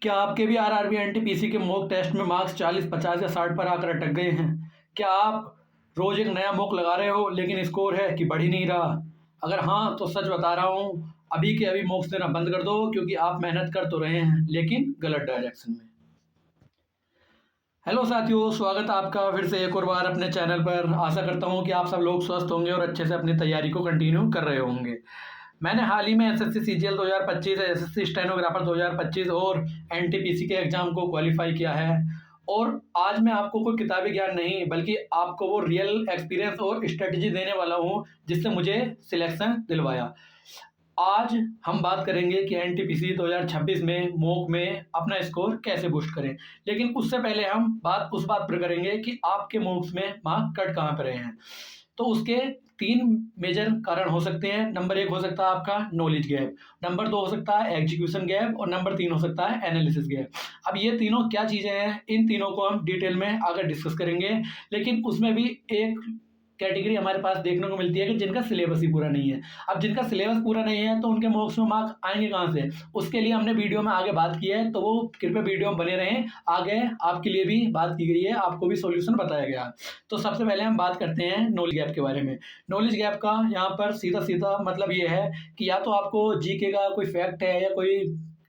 क्या आपके भी आरआरबी एनटीपीसी के मॉक टेस्ट में मार्क्स 40, 50 या 60 पर आकर अटक गए हैं? क्या आप रोज एक नया मॉक लगा रहे हो लेकिन स्कोर है कि बढ़ ही नहीं रहा? अगर हाँ तो सच बता रहा हूँ, अभी के अभी मॉक्स देना बंद कर दो, क्योंकि आप मेहनत कर तो रहे हैं लेकिन गलत डायरेक्शन में। हेलो साथियों, स्वागत है आपका फिर से एक और बार अपने चैनल पर। आशा करता हूँ कि आप सब लोग स्वस्थ होंगे और अच्छे से अपनी तैयारी को कंटिन्यू कर रहे होंगे। मैंने हाल ही में एसएससी सीजीएल 2025, एसएससी स्टेनोग्राफर 2025 और एनटीपीसी के एग्जाम को क्वालिफाई किया है। और आज मैं आपको कोई किताबी ज्ञान नहीं बल्कि आपको वो रियल एक्सपीरियंस और स्ट्रेटजी देने वाला हूँ जिससे मुझे सिलेक्शन दिलवाया। आज हम बात करेंगे कि एनटीपीसी 2026 में मॉक में अपना स्कोर कैसे बूस्ट करें। लेकिन उससे पहले हम उस बात पर करेंगे कि आपके मॉक्स में मार्क कट कहाँ पर रहे हैं। तो उसके 3 मेजर कारण हो सकते हैं। नंबर 1 हो सकता है आपका नॉलेज गैप, नंबर 2 हो सकता है एग्जीक्यूशन गैप और नंबर 3 हो सकता है एनालिसिस गैप। अब ये तीनों क्या चीज़ें हैं, इन तीनों को हम डिटेल में आगे डिस्कस करेंगे। लेकिन उसमें भी एक कैटेगरी हमारे पास देखने को मिलती है कि जिनका सिलेबस ही पूरा नहीं है। अब जिनका सिलेबस पूरा नहीं है तो उनके मॉक्स में मार्क आएंगे कहाँ से? उसके लिए हमने वीडियो में आगे बात की है, तो वो कृपया वीडियो में बने रहें। आगे आपके लिए भी बात की गई है, आपको भी सॉल्यूशन बताया गया। तो सबसे पहले हम बात करते हैं नॉलेज गैप के बारे में। नॉलेज गैप का यहाँ पर सीधा सीधा मतलब ये है कि या तो आपको जीके का कोई फैक्ट है या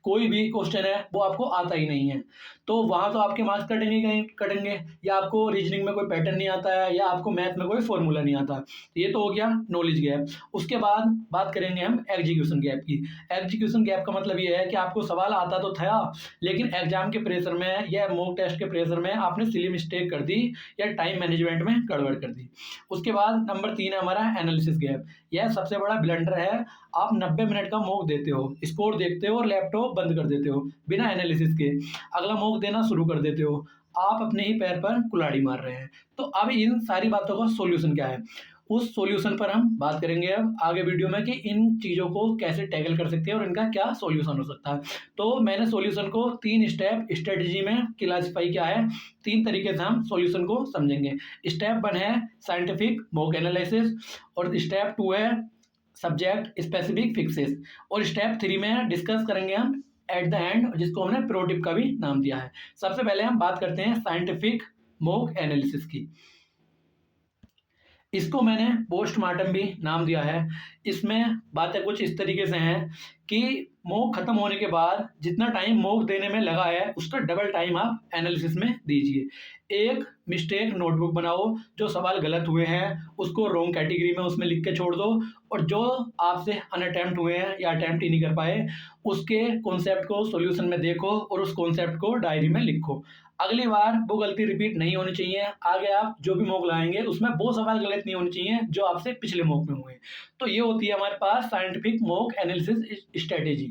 कोई भी क्वेश्चन है वो आपको आता ही नहीं है, तो वहां तो आपके मार्क्स कटेंगे कहीं कटेंगे। या आपको रीजनिंग में कोई पैटर्न नहीं आता है या आपको मैथ में कोई फॉर्मूला नहीं आता। तो ये तो हो गया नॉलेज गैप। उसके बाद बात करेंगे हम एग्जीक्यूशन गैप की। एग्जीक्यूशन गैप का मतलब ये है कि आपको सवाल आता तो था लेकिन एग्जाम के प्रेशर में या मॉक टेस्ट के प्रेशर में आपने सिली मिस्टेक कर दी या टाइम मैनेजमेंट में गड़बड़ कर दी। उसके बाद नंबर 3 है हमारा एनालिसिस गैप। यह सबसे बड़ा ब्लंडर है। आप 90 मिनट का मॉक देते हो, स्कोर देखते हो और लैपटॉप बंद कर देते हो बिना एनालिसिस के, अगला मॉक देना शुरू कर देते हो। आप अपने ही पैर पर कुल्हाड़ी मार रहे हैं। तो अब इन सारी बातों का सॉल्यूशन क्या है, उस सॉल्यूशन पर हम बात करेंगे अब आगे वीडियो में कि इन चीज़ों को कैसे टैकल कर सकते हैं और इनका क्या सॉल्यूशन हो सकता है। तो मैंने सॉल्यूशन को 3 स्टेप स्ट्रेटजी में क्लासिफाई किया है। 3 तरीके से हम सॉल्यूशन को समझेंगे। स्टेप 1 है साइंटिफिक मॉक एनालिसिस और स्टेप 2 है सब्जेक्ट स्पेसिफिक फिक्सेस और स्टेप 3 में डिस्कस करेंगे हम एट द एंड, जिसको हमने प्रो टिप का भी नाम दिया है। सबसे पहले हम बात करते हैं साइंटिफिक मॉक एनालिसिस की। इसको मैंने पोस्टमार्टम भी नाम दिया है। इसमें बातें कुछ इस तरीके से हैं कि मॉक खत्म होने के बाद जितना टाइम मॉक देने में लगा है उसका डबल टाइम आप एनालिसिस में दीजिए। एक मिस्टेक नोटबुक बनाओ, जो सवाल गलत हुए हैं उसको रॉन्ग कैटेगरी में उसमें लिख के छोड़ दो और जो आपसे अनअटेम्प्ट हुए हैं या अटेम्प्ट ही नहीं कर पाए उसके कॉन्सेप्ट को सॉल्यूशन में देखो और उस कॉन्सेप्ट को डायरी में लिखो। अगली बार वो गलती रिपीट नहीं होनी चाहिए। आगे आप जो भी मॉक लाएंगे उसमें वो सवाल गलत नहीं होने चाहिए जो आपसे पिछले मॉक में हुए। तो ये होती है हमारे पास साइंटिफिक मॉक एनालिसिस स्ट्रेटेजी,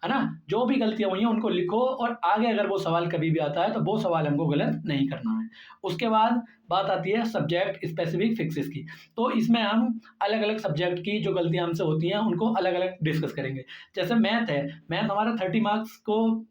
है ना। जो भी गलतियां हुई हैं उनको लिखो और आगे अगर वो सवाल कभी भी आता है तो वो सवाल हमको गलत नहीं करना है। उसके बाद बात आती है सब्जेक्ट स्पेसिफिक फिक्सेस की। तो इसमें हम अलग अलग सब्जेक्ट की जो गलतियां हमसे होती हैं उनको अलग अलग डिस्कस करेंगे। जैसे मैथ है, मैथ हमारा 30 मार्क्स को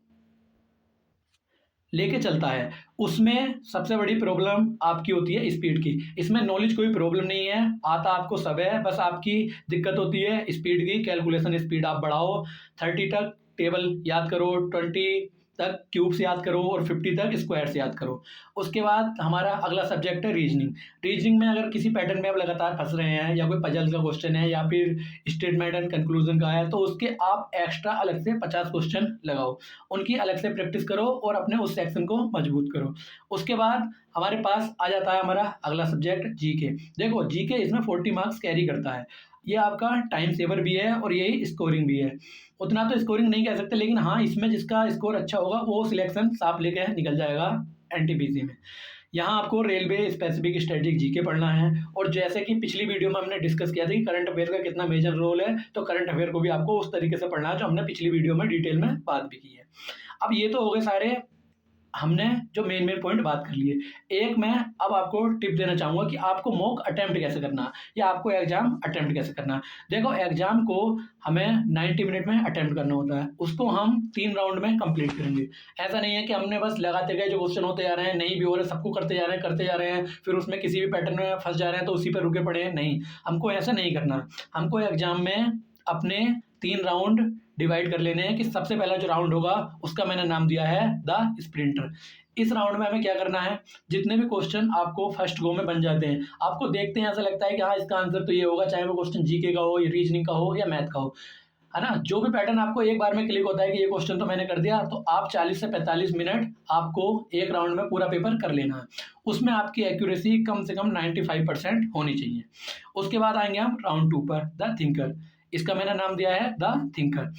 लेके चलता है। उसमें सबसे बड़ी प्रॉब्लम आपकी होती है स्पीड की। इसमें नॉलेज कोई प्रॉब्लम नहीं है, आता आपको सब है, बस आपकी दिक्कत होती है स्पीड की। कैलकुलेशन स्पीड आप बढ़ाओ, 30 तक टेबल याद करो, 20 तक क्यूब से याद करो और 50 तक स्क्वायर से याद करो। उसके बाद हमारा अगला सब्जेक्ट है रीजनिंग। रीजनिंग में अगर किसी पैटर्न में आप लगातार फंस रहे हैं या कोई पजल का क्वेश्चन है या फिर स्टेटमेंट एंड कंक्लूजन का है तो उसके आप एक्स्ट्रा अलग से 50 क्वेश्चन लगाओ, उनकी अलग से प्रैक्टिस करो और अपने उस सेक्शन को मजबूत करो। उसके बाद हमारे पास आ जाता है हमारा अगला सब्जेक्ट जीके। देखो जीके इसमें 40 मार्क्स कैरी करता है। ये आपका टाइम सेवर भी है और यही स्कोरिंग भी है। उतना तो स्कोरिंग नहीं कह सकते लेकिन हाँ, इसमें जिसका स्कोर अच्छा होगा वो सिलेक्शन साफ लेके निकल जाएगा एनटीपीसी में। यहाँ आपको रेलवे स्पेसिफिक स्ट्रेटेजिक जीके पढ़ना है और जैसे कि पिछली वीडियो में हमने डिस्कस किया था कि करंट अफेयर का कितना मेजर रोल है, तो करंट अफेयर को भी आपको उस तरीके से पढ़ना है जो हमने पिछली वीडियो में डिटेल में बात भी की है। अब ये तो हो गए सारे हमने जो मेन पॉइंट बात कर लिए। एक मैं अब आपको टिप देना चाहूँगा कि आपको मॉक अटेम्प्ट कैसे करना या आपको एग्जाम अटेम्प्ट कैसे करना। देखो एग्जाम को हमें 90 मिनट में अटेम्प्ट करना होता है, उसको हम 3 राउंड में कंप्लीट करेंगे। ऐसा नहीं है कि हमने बस लगाते गए, जो क्वेश्चन होते जा रहे हैं नहीं भी हो रहे सबको करते जा रहे हैं फिर उसमें किसी भी पैटर्न में फंस जा रहे हैं तो उसी पर रुके पड़े हैं। नहीं, हमको ऐसा नहीं करना। हमको एग्जाम में अपने 3 राउंड डिवाइड कर लेने हैं कि सबसे पहला जो राउंड होगा उसका मैंने नाम दिया है द स्प्रिंटर। इस राउंड में हमें क्या करना है, जितने भी क्वेश्चन आपको फर्स्ट गो में बन जाते हैं, आपको देखते हैं ऐसा लगता है कि हाँ इसका आंसर तो ये होगा, चाहे वो क्वेश्चन जीके का हो या रीजनिंग का हो या मैथ का हो, है ना। जो भी पैटर्न आपको एक बार में क्लिक होता है कि ये क्वेश्चन तो मैंने कर दिया, तो आप 40 से 45 मिनट आपको एक राउंड में पूरा पेपर कर लेना है। उसमें आपकी एक्यूरेसी कम से कम 95% होनी चाहिए। उसके बाद आएंगे हम राउंड 2 पर, द थिंकर। इसका मैंने नाम दिया है द थिंकर।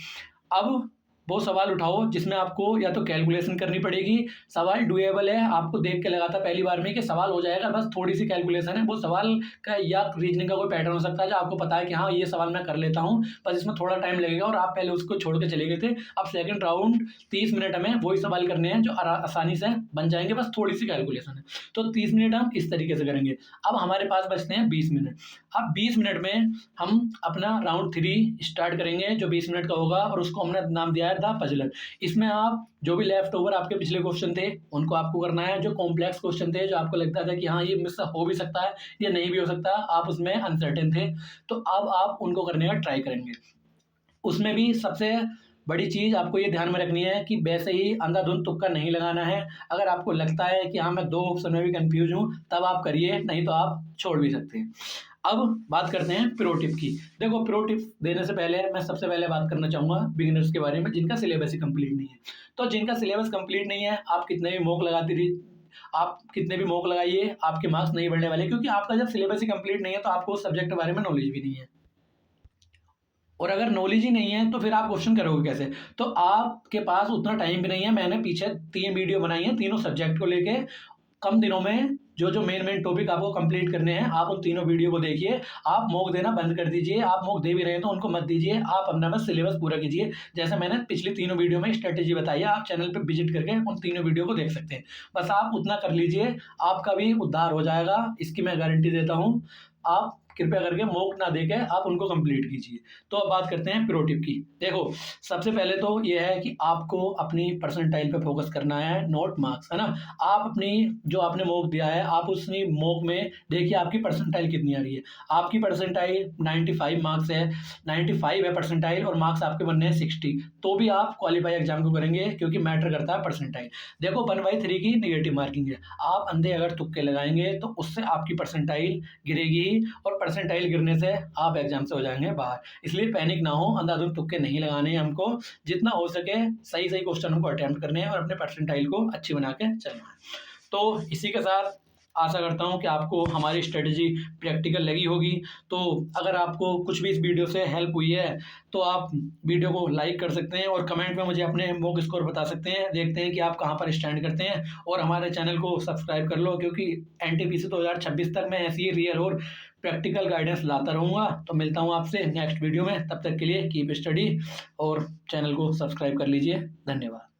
अब वो सवाल उठाओ जिसमें आपको या तो कैलकुलेशन करनी पड़ेगी, सवाल डुएबल है, आपको देख के लगाता पहली बार में कि सवाल हो जाएगा, बस थोड़ी सी कैलकुलेशन है, वो सवाल का या रीजनिंग का कोई पैटर्न हो सकता है जो आपको पता है कि हाँ ये सवाल मैं कर लेता हूँ, बस इसमें थोड़ा टाइम लगेगा और आप पहले उसको छोड़ के चले गए थे। अब सेकंड राउंड 30 मिनट में वही सवाल करने हैं जो आसानी से बन जाएंगे, बस थोड़ी सी कैलकुलेशन है। तो 30 मिनट हम इस तरीके से करेंगे। अब हमारे पास बचते हैं 20 मिनट। अब 20 मिनट में हम अपना राउंड 3 स्टार्ट करेंगे जो 20 मिनट का होगा, और उसको हमने नाम दिया है द पजलर। इसमें आप जो भी लेफ्ट ओवर आपके पिछले क्वेश्चन थे उनको आपको करना है, जो कॉम्प्लेक्स क्वेश्चन थे जो आपको लगता था कि हाँ ये मिस हो भी सकता है या नहीं भी हो सकता, आप उसमें अनसर्टेन थे, तो अब आप उनको करने का ट्राई करेंगे। उसमें भी सबसे बड़ी चीज़ आपको ये ध्यान में रखनी है कि वैसे ही अंधाधुंध तुक्का नहीं लगाना है। अगर आपको लगता है कि हाँ मैं 2 ऑप्शन में भी कंफ्यूज हूँ तब आप करिए, नहीं तो आप छोड़ भी सकते हैं। अब बात करते हैं प्रो टिप की। देखो, प्रो टिप देने से पहले मैं सबसे पहले बात करना चाहूँगा बिगिनर्स के बारे में जिनका सिलेबस ही कंप्लीट नहीं है। तो जिनका सिलेबस कंप्लीट नहीं है, आप कितने भी मॉक लगाते रहिए, आप कितने भी मॉक लगाइए, आपके मार्क्स नहीं बढ़ने वाले, क्योंकि आपका जब सिलेबस ही कंप्लीट नहीं है तो आपको उस सब्जेक्ट के बारे में नॉलेज भी नहीं है। और अगर नॉलेज ही नहीं है तो फिर आप क्वेश्चन करोगे कैसे? तो आपके पास उतना टाइम भी नहीं है। मैंने पीछे 3 वीडियो बनाई हैं तीनों सब्जेक्ट को लेके, कम दिनों में जो मेन टॉपिक आपको कंप्लीट करने हैं, आप उन तीनों वीडियो को देखिए। आप मॉक देना बंद कर दीजिए, आप मॉक दे भी रहे हैं तो उनको मत दीजिए, आप अपना बस सिलेबस पूरा कीजिए। जैसे मैंने पिछली तीनों वीडियो में स्ट्रेटेजी बताई है, आप चैनल पे विजिट करके उन तीनों वीडियो को देख सकते हैं। बस आप उतना कर लीजिए, आपका भी उद्धार हो जाएगा, इसकी मैं गारंटी देता हूँ। आप कृपया करके मॉक ना देके आप उनको कंप्लीट कीजिए। तो अब बात करते हैं प्रो टिप की। देखो, सबसे पहले तो ये है कि आपको अपनी परसेंटाइल पे फोकस करना है, नोट मार्क्स, है ना। आप अपनी जो आपने मॉक दिया है, आप उसने मॉक में देखिए आपकी परसेंटाइल कितनी आ रही है। आपकी परसेंटाइल 95 मार्क्स है, 95 है परसेंटाइल, और मार्क्स आपके बनने हैं 60, तो भी आप क्वालिफाई एग्जाम को करेंगे, क्योंकि मैटर करता है परसेंटाइल। देखो, 1/3 की नेगेटिव मार्किंग है, आप अंधे अगर तुक्के लगाएंगे तो उससे आपकी परसेंटाइल गिरेगी, और परसेंटाइल गिरने से आप एग्जाम से हो जाएंगे बाहर। इसलिए पैनिक ना हो, अंधाधुंध तुक्के नहीं लगाने हैं हमको, जितना हो सके सही सही क्वेश्चन हमको अटेम्प्ट करने हैं और अपने परसेंटाइल को अच्छी बना के चलना है। तो इसी के साथ आशा करता हूँ कि आपको हमारी स्ट्रेटजी प्रैक्टिकल लगी होगी। तो अगर आपको कुछ भी इस वीडियो से हेल्प हुई है तो आप वीडियो को लाइक कर सकते हैं और कमेंट में मुझे अपने मॉक स्कोर बता सकते हैं। देखते हैं कि आप कहाँ पर स्टैंड करते हैं, और हमारे चैनल को सब्सक्राइब कर लो, क्योंकि एनटीपीसी 2026 तक मैं ऐसी ही रियल और प्रैक्टिकल गाइडेंस लाता रहूँगा। तो मिलता हूँ आपसे नेक्स्ट वीडियो में, तब तक के लिए कीप स्टडी और चैनल को सब्सक्राइब कर लीजिए। धन्यवाद।